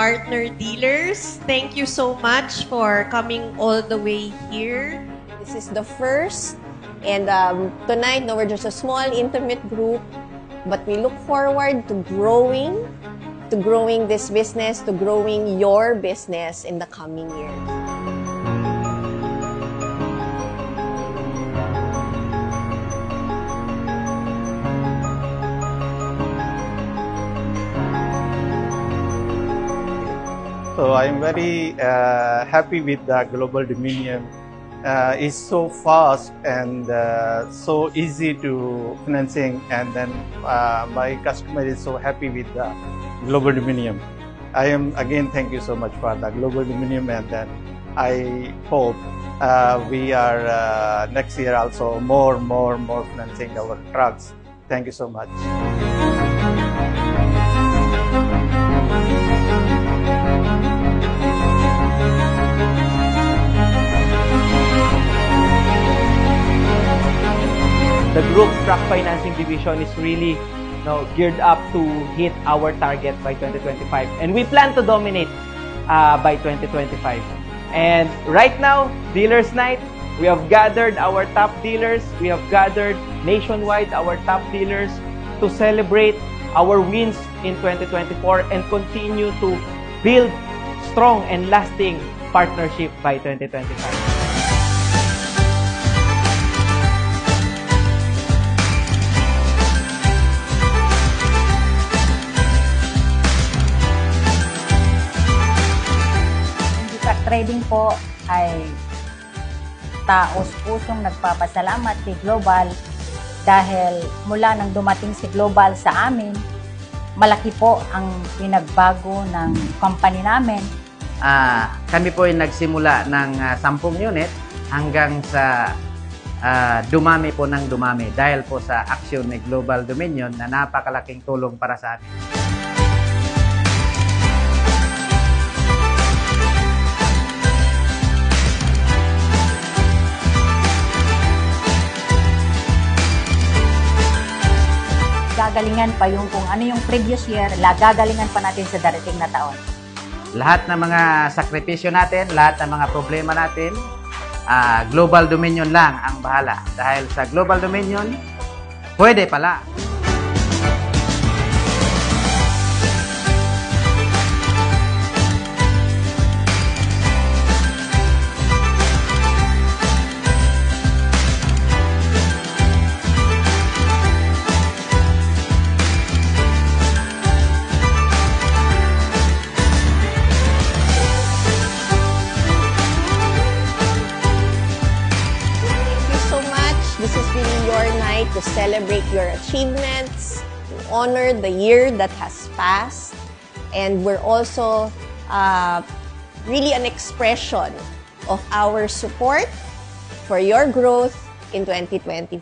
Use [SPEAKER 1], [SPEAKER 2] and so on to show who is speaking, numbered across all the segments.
[SPEAKER 1] partner dealers. Thank you so much for coming all the way here.
[SPEAKER 2] This is the first, and tonight, no, we're just a small, intimate group, but we look forward to growing this business, to growing your business in the coming years.
[SPEAKER 3] So I'm very happy with the Global Dominion. It's so fast and so easy to financing, and then my customer is so happy with the Global Dominion. I am again thank you so much for the Global Dominion, and then I hope we are next year also more financing our trucks. Thank you so much.
[SPEAKER 4] The group truck financing division is really geared up to hit our target by 2025, and we plan to dominate by 2025. And right now, Dealers Night, we have gathered our top dealers, we have gathered nationwide our top dealers to celebrate our wins in 2024 and continue to build strong and lasting partnership by 2025.
[SPEAKER 5] Trading po ay taos-pusong nagpapasalamat kay Global dahil mula nang dumating si Global sa amin, malaki po ang pinagbago ng company namin.
[SPEAKER 6] Kami po ay nagsimula ng 10 unit hanggang sa dumami po ng dumami dahil po sa aksyon ni Global Dominion na napakalaking tulong para sa amin.
[SPEAKER 5] Gagalingan pa yung kung ano yung previous year, gagalingan pa natin sa darating na taon.
[SPEAKER 6] Lahat ng mga sakripisyo natin, lahat ng mga problema natin, Global Dominion lang ang bahala. Dahil sa Global Dominion, pwede pala.
[SPEAKER 2] To celebrate your achievements, to honor the year that has passed, and we're also really an expression of our support for your growth in 2025.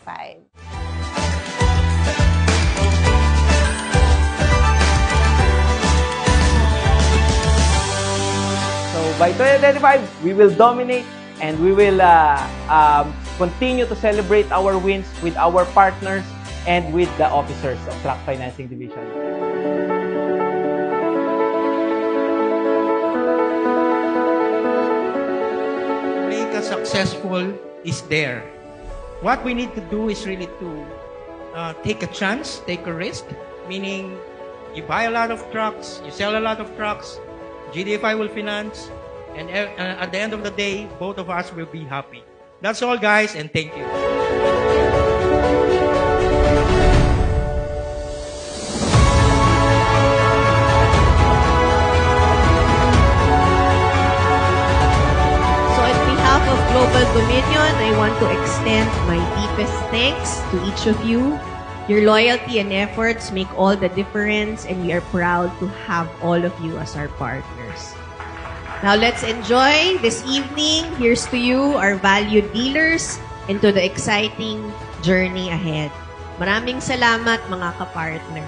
[SPEAKER 4] So by 2025, we will dominate and we will continue to celebrate our wins with our partners and with the officers of Truck Financing Division.
[SPEAKER 7] Make us successful is there. What we need to do is really to take a chance, take a risk, meaning you buy a lot of trucks, you sell a lot of trucks, GDFI will finance, and at the end of the day, both of us will be happy. That's all, guys, and thank you.
[SPEAKER 1] So on behalf of Global Dominion, I want to extend my deepest thanks to each of you. Your loyalty and efforts make all the difference, and we are proud to have all of you as our partners. Now let's enjoy this evening. Here's to you, our valued dealers, and to the exciting journey ahead. Maraming salamat, mga kapartner.